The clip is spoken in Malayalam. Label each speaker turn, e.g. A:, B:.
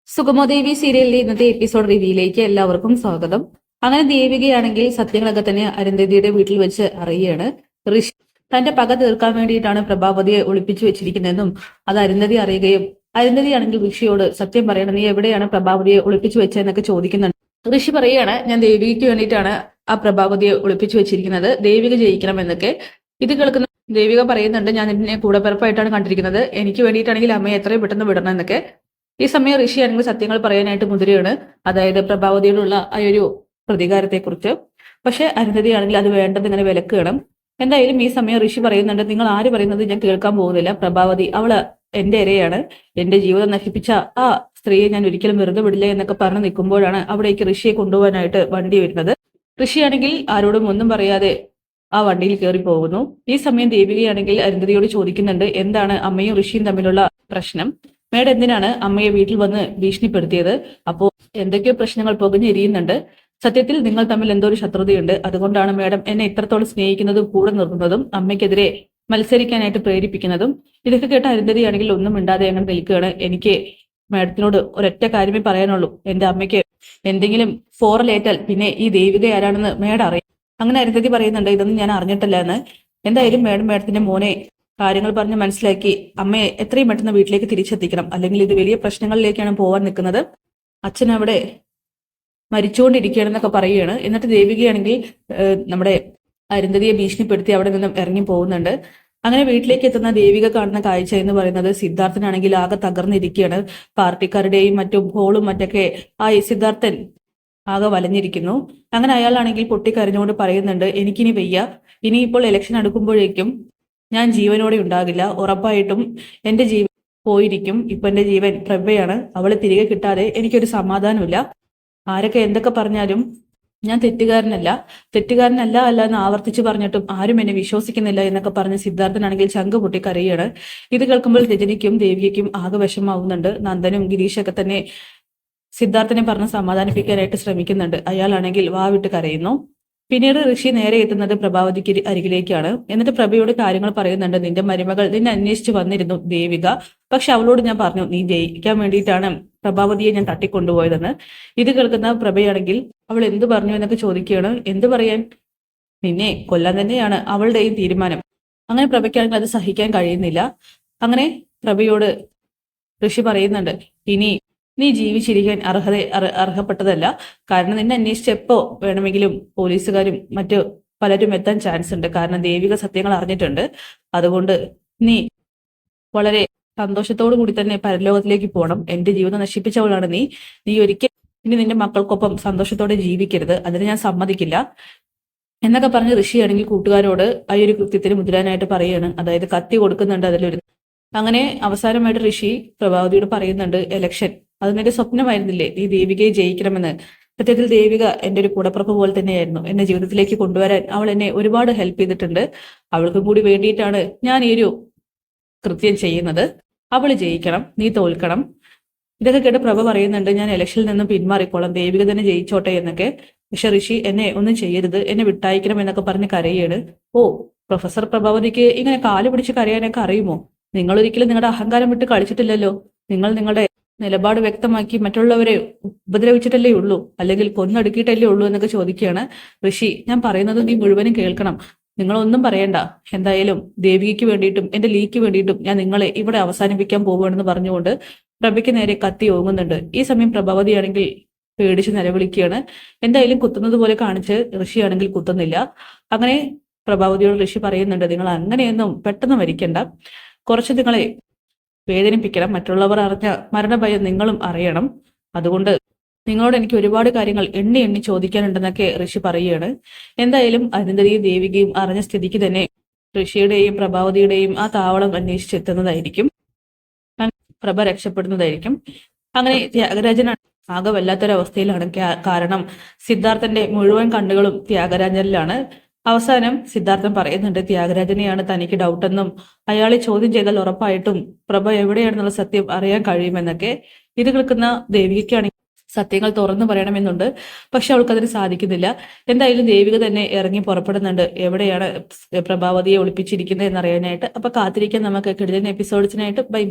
A: സുഗമോദേവി സീരിയലിലെ ഇന്നത്തെ എപ്പിസോഡ് റിവ്യൂയിലേക്ക് എല്ലാവർക്കും സ്വാഗതം. അങ്ങനെ ദേവികയാണെങ്കിൽ സത്യങ്ങളൊക്കെ തന്നെ അരുന്ധതിയുടെ വീട്ടിൽ വെച്ച് അറിയുകയാണ്. ഋഷി തന്റെ പക തീർക്കാൻ വേണ്ടിയിട്ടാണ് പ്രഭാവതിയെ ഒളിപ്പിച്ചു വെച്ചിരിക്കുന്നതെന്നും അത് അരുന്ധതി അറിയുകയും അരുന്ധതിയാണെങ്കിൽ ഋഷിയോട് സത്യം പറയണം, നീ എവിടെയാണ് പ്രഭാവതിയെ ഒളിപ്പിച്ചു വെച്ചതെന്നൊക്കെ ചോദിക്കുന്നുണ്ട്. ഋഷി പറയുകയാണ്, ഞാൻ ദേവികയ്ക്ക് വേണ്ടിയിട്ടാണ് ആ പ്രഭാവതിയെ ഒളിപ്പിച്ചു വെച്ചിരിക്കുന്നത്, ദേവിക ജയിക്കണം എന്നൊക്കെ. ഇത് കേൾക്കുന്ന ദേവിക പറയുന്നുണ്ട്, ഞാൻ എന്നെ കൂടപ്പിറപ്പായിട്ടാണ് കണ്ടിരിക്കുന്നത്, എനിക്ക് വേണ്ടിയിട്ടാണെങ്കിൽ അമ്മയെ എത്രയും പെട്ടെന്ന് വിടണം എന്നൊക്കെ. ഈ സമയം ഋഷി ആണെങ്കിൽ സത്യങ്ങൾ പറയാനായിട്ട് മുതിരുകയാണ്, അതായത് പ്രഭാവതിയോടുള്ള ആ ഒരു പ്രതികാരത്തെക്കുറിച്ച്. പക്ഷെ അരുന്ധതി ആണെങ്കിൽ അത് വേണ്ടത് ഇങ്ങനെ വിലക്കുകയാണ്. എന്തായാലും ഈ സമയം ഋഷി പറയുന്നുണ്ട്, നിങ്ങൾ ആര് പറയുന്നത് ഞാൻ കേൾക്കാൻ പോകുന്നില്ല, പ്രഭാവതി അവള് എന്റെ ഇരയാണ്, എന്റെ ജീവിതം നശിപ്പിച്ച ആ സ്ത്രീയെ ഞാൻ ഒരിക്കലും വെറുതെ വിടില്ല എന്നൊക്കെ പറഞ്ഞു നിൽക്കുമ്പോഴാണ് അവിടേക്ക് ഋഷിയെ കൊണ്ടുപോകാനായിട്ട് വണ്ടി വരുന്നത്. ഋഷിയാണെങ്കിൽ ആരോടും ഒന്നും പറയാതെ ആ വണ്ടിയിൽ കയറി പോകുന്നു. ഈ സമയം ദേവികയാണെങ്കിൽ അരുന്ധതിയോട് ചോദിക്കുന്നുണ്ട്, എന്താണ് അമ്മയും ഋഷിയും തമ്മിലുള്ള പ്രശ്നം, മേഡം എന്തിനാണ് അമ്മയെ വീട്ടിൽ വന്ന് ഭീഷണിപ്പെടുത്തിയത്, അപ്പോ എന്തൊക്കെയോ പ്രശ്നങ്ങൾ പുകഞ്ഞെരിയുന്നുണ്ട്, സത്യത്തിൽ നിങ്ങൾ തമ്മിൽ എന്തോ ഒരു ശത്രുതയുണ്ട്, അതുകൊണ്ടാണ് മേഡം എന്നെ ഇത്രത്തോളം സ്നേഹിക്കുന്നതും കൂടെ നിർത്തുന്നതും അമ്മയ്ക്കെതിരെ മത്സരിക്കാനായിട്ട് പ്രേരിപ്പിക്കുന്നതും. ഇതൊക്കെ കേട്ട അരുന്ധതിയാണെങ്കിൽ ഒന്നും മിണ്ടാതെ അങ്ങനെ നിൽക്കുകയാണ്. എനിക്ക് മേഡത്തിനോട് ഒരൊറ്റ കാര്യമേ പറയാനുള്ളൂ, എന്റെ അമ്മയ്ക്ക് എന്തെങ്കിലും ഫോറലേറ്റാൽ പിന്നെ ഈ ദേവിക ആരാണെന്ന് മേഡം അറിയാം. അങ്ങനെ അരുന്ധതി പറയുന്നുണ്ട്, ഇതൊന്നും ഞാൻ അറിഞ്ഞിട്ടില്ല എന്ന്. എന്തായാലും മേഡത്തിന്റെ മോനെ കാര്യങ്ങൾ പറഞ്ഞ് മനസ്സിലാക്കി അമ്മയെ എത്രയും പെട്ടെന്ന് വീട്ടിലേക്ക് തിരിച്ചെത്തിക്കണം, അല്ലെങ്കിൽ ഇത് വലിയ പ്രശ്നങ്ങളിലേക്കാണ് പോവാൻ നിൽക്കുന്നത്. അച്ഛൻ അവിടെ മരിച്ചുകൊണ്ടിരിക്കുകയാണെന്നൊക്കെ പറയുകയാണ്. എന്നിട്ട് ദേവികയാണെങ്കിൽ നമ്മുടെ അരുന്ധതിയെ ഭീഷണിപ്പെടുത്തി അവിടെ നിന്നും ഇറങ്ങി പോകുന്നുണ്ട്. അങ്ങനെ വീട്ടിലേക്ക് എത്തുന്ന ദേവിക കാണുന്ന കാഴ്ച എന്ന് പറയുന്നത് സിദ്ധാർത്ഥനാണെങ്കിൽ ആകെ തകർന്നിരിക്കുകയാണ്. പാർട്ടിക്കാരുടെയും മറ്റും ഹോളും മറ്റൊക്കെ ആ സിദ്ധാർത്ഥൻ ആകെ വലഞ്ഞിരിക്കുന്നു. അങ്ങനെ അയാളാണെങ്കിൽ പൊട്ടിക്കരഞ്ഞുകൊണ്ട് പറയുന്നുണ്ട്, എനിക്കിനി വയ്യ, ഇനിയിപ്പോൾ ഇലക്ഷൻ അടുക്കുമ്പോഴേക്കും ഞാൻ ജീവനോടെ ഉണ്ടാകില്ല, ഉറപ്പായിട്ടും എന്റെ ജീവൻ പോയിരിക്കും. ഇപ്പൊ എന്റെ ജീവൻ പ്രഭയാണ്, അവളെ തിരികെ കിട്ടാതെ എനിക്കൊരു സമാധാനമില്ല, ആരൊക്കെ എന്തൊക്കെ പറഞ്ഞാലും ഞാൻ തെറ്റുകാരനല്ല അല്ല എന്ന് ആവർത്തിച്ച് പറഞ്ഞിട്ടും ആരും എന്നെ വിശ്വസിക്കുന്നില്ല എന്നൊക്കെ പറഞ്ഞ് സിദ്ധാർത്ഥനാണെങ്കിൽ ചങ്ക് പൊട്ടി കരയാണ്. ഇത് കേൾക്കുമ്പോൾ രജനിക്കും ദേവികയ്ക്കും ആകെ വിഷമാവുന്നുണ്ട്. നന്ദനും ഗിരീഷൊക്കെ തന്നെ സിദ്ധാർത്ഥനെ പറഞ്ഞ് സമാധാനിപ്പിക്കാനായിട്ട് ശ്രമിക്കുന്നുണ്ട്. അയാളാണെങ്കിൽ വാവിട്ട് കരയുന്നു. പിന്നീട് ഋഷി നേരെ എത്തുന്നത് പ്രഭാവതിക്ക് അരികിലേക്കാണ്. എന്നിട്ട് പ്രഭയോട് കാര്യങ്ങൾ പറയുന്നുണ്ട്, നിന്റെ മരുമകൾ നിന്നെ അന്വേഷിച്ച് വന്നിരുന്നു ദേവിക, പക്ഷെ അവളോട് ഞാൻ പറഞ്ഞു നീ ജയിക്കാൻ വേണ്ടിയിട്ടാണ് പ്രഭാവതിയെ ഞാൻ തട്ടിക്കൊണ്ടുപോയതെന്ന്. ഇത് കേൾക്കുന്ന പ്രഭയാണെങ്കിൽ അവൾ എന്ത് പറഞ്ഞു എന്നൊക്കെ ചോദിക്കുകയാണ്. എന്ത് പറയാൻ, നിന്നെ കൊല്ലാൻ തന്നെയാണ് അവളുടെയും തീരുമാനം. അങ്ങനെ പ്രഭയ്ക്കാണെങ്കിൽ അത് സഹിക്കാൻ കഴിയുന്നില്ല. അങ്ങനെ പ്രഭയോട് ഋഷി പറയുന്നുണ്ട്, ഇനി നീ ജീവിച്ചിരിക്കാൻ അർഹപ്പെട്ടതല്ല, കാരണം നിന്നെ അന്വേഷിച്ച് എപ്പോ വേണമെങ്കിലും പോലീസുകാരും മറ്റു പലരും എത്താൻ ചാൻസ് ഉണ്ട്, കാരണം ദേവിക സത്യങ്ങൾ അറിഞ്ഞിട്ടുണ്ട്. അതുകൊണ്ട് നീ വളരെ സന്തോഷത്തോടു കൂടി തന്നെ പരലോകത്തിലേക്ക് പോകണം, എന്റെ ജീവിതം നശിപ്പിച്ചവളാണ് നീ, നീ ഒരിക്കലും ഇനി നിന്റെ മക്കൾക്കൊപ്പം സന്തോഷത്തോടെ ജീവിക്കരുത്, അതിന് ഞാൻ സമ്മതിക്കില്ല എന്നൊക്കെ പറഞ്ഞ് ഋഷിയാണെങ്കിൽ കൂട്ടുകാരോട് ആ ഒരു കൃത്യത്തിന് മുതിരാനായിട്ട് പറയുകയാണ്. അതായത് കത്തി കൊടുക്കുന്നുണ്ട് അതിലൊരു. അങ്ങനെ അവസാനമായിട്ട് ഋഷി പ്രഭാവതിയോട് പറയുന്നുണ്ട്, എലക്ഷൻ അത് നിന്റെ സ്വപ്നമായിരുന്നില്ലേ, നീ ദേവികയെ ജയിക്കണമെന്ന്. സത്യത്തിൽ ദേവിക എന്റെ ഒരു കൂടപ്പിറപ്പ് പോലെ തന്നെയായിരുന്നു, എന്നെ ജീവിതത്തിലേക്ക് കൊണ്ടുവരാൻ അവൾ എന്നെ ഒരുപാട് ഹെൽപ്പ് ചെയ്തിട്ടുണ്ട്, അവൾക്കും കൂടി വേണ്ടിയിട്ടാണ് ഞാൻ ഈ ഒരു കൃത്യം ചെയ്യുന്നത്, അവൾ ജയിക്കണം, നീ തോൽക്കണം. ഇതൊക്കെ കേട്ട് പ്രഭ പറയുന്നുണ്ട്, ഞാൻ ഇലക്ഷനിൽ നിന്ന് പിന്മാറിക്കോളാം, ദേവിക തന്നെ ജയിച്ചോട്ടെ എന്നൊക്കെ. പക്ഷെ ഋഷി എന്നെ ഒന്നും ചെയ്യരുത്, എന്നെ വിട്ടയക്കണം എന്നൊക്കെ പറഞ്ഞ് കരയാണ്. ഓ, പ്രൊഫസർ പ്രഭാവതിക്ക് ഇങ്ങനെ കാല് പിടിച്ച് കരയാനൊക്കെ അറിയുമോ, നിങ്ങൾ ഒരിക്കലും നിങ്ങളുടെ അഹങ്കാരം വിട്ട് കളിച്ചിട്ടില്ലല്ലോ, നിങ്ങൾ നിങ്ങളുടെ നിലപാട് വ്യക്തമാക്കി മറ്റുള്ളവരെ ഉപദ്രവിച്ചിട്ടല്ലേ ഉള്ളൂ, അല്ലെങ്കിൽ കൊന്നടുക്കിയിട്ടല്ലേ ഉള്ളൂ എന്നൊക്കെ ചോദിക്കുകയാണ്. ഋഷി, ഞാൻ പറയുന്നത് നീ മുഴുവനും കേൾക്കണം, നിങ്ങളൊന്നും പറയണ്ട, എന്തായാലും ദേവികയ്ക്ക് വേണ്ടിയിട്ടും എന്റെ ലീക്ക് വേണ്ടിയിട്ടും ഞാൻ നിങ്ങളെ ഇവിടെ അവസാനിപ്പിക്കാൻ പോവുകയാണെന്ന് പറഞ്ഞുകൊണ്ട് പ്രഭയ്ക്ക് നേരെ കത്തി ഓങ്ങുന്നുണ്ട്. ഈ സമയം പ്രഭാവതിയാണെങ്കിൽ പേടിച്ച് നിലവിളിക്കുകയാണ്. എന്തായാലും കുത്തുന്നത് പോലെ കാണിച്ച് ഋഷിയാണെങ്കിൽ കുത്തുന്നില്ല. അങ്ങനെ പ്രഭാവതിയോട് ഋഷി പറയുന്നുണ്ട്, നിങ്ങൾ അങ്ങനെയൊന്നും പെട്ടെന്ന് മരിക്കണ്ട, കുറച്ച് നിങ്ങളെ വേദനിപ്പിക്കണം, മറ്റുള്ളവർ അറിഞ്ഞ മരണഭയം നിങ്ങളും അറിയണം, അതുകൊണ്ട് നിങ്ങളോട് എനിക്ക് ഒരുപാട് കാര്യങ്ങൾ എണ്ണി എണ്ണി ചോദിക്കാനുണ്ടെന്നൊക്കെ ഋഷി പറയുകയാണ്. എന്തായാലും അരുന്ധതിയും ദേവികയും അറിഞ്ഞ സ്ഥിതിക്ക് തന്നെ ഋഷിയുടെയും പ്രഭാവതിയുടെയും ആ താവളം അന്വേഷിച്ചെത്തുന്നതായിരിക്കും, പ്രഭ രക്ഷപ്പെടുന്നതായിരിക്കും. അങ്ങനെ ത്യാഗരാജൻ ആകെ വല്ലാത്തൊരവസ്ഥയിലാണ്. കാരണം സിദ്ധാർത്ഥന്റെ മുഴുവൻ കണ്ണുകളും ത്യാഗരാജനിലാണ്. അവസാനം സിദ്ധാർത്ഥൻ പറയുന്നുണ്ട്, ത്യാഗരാജനെയാണ് തനിക്ക് ഡൗട്ടെന്നും അയാളെ ചോദ്യം ചെയ്താൽ ഉറപ്പായിട്ടും പ്രഭ എവിടെയാണെന്നുള്ള സത്യം അറിയാൻ കഴിയുമെന്നൊക്കെ. ഇത് കേൾക്കുന്ന ദേവികയ്ക്കാണെങ്കിൽ സത്യങ്ങൾ തുറന്നു പറയണമെന്നുണ്ട്, പക്ഷെ അവൾക്കതിന് സാധിക്കുന്നില്ല. എന്തായാലും ദേവിക തന്നെ ഇറങ്ങി പുറപ്പെടുന്നുണ്ട്, എവിടെയാണ് പ്രഭാവതിയെ ഒളിപ്പിച്ചിരിക്കുന്നത് എന്നറിയാനായിട്ട്. അപ്പൊ കാത്തിരിക്കാൻ നമുക്ക് കിടിലൻ എപ്പിസോഡ്സിനായിട്ട്. ബൈ.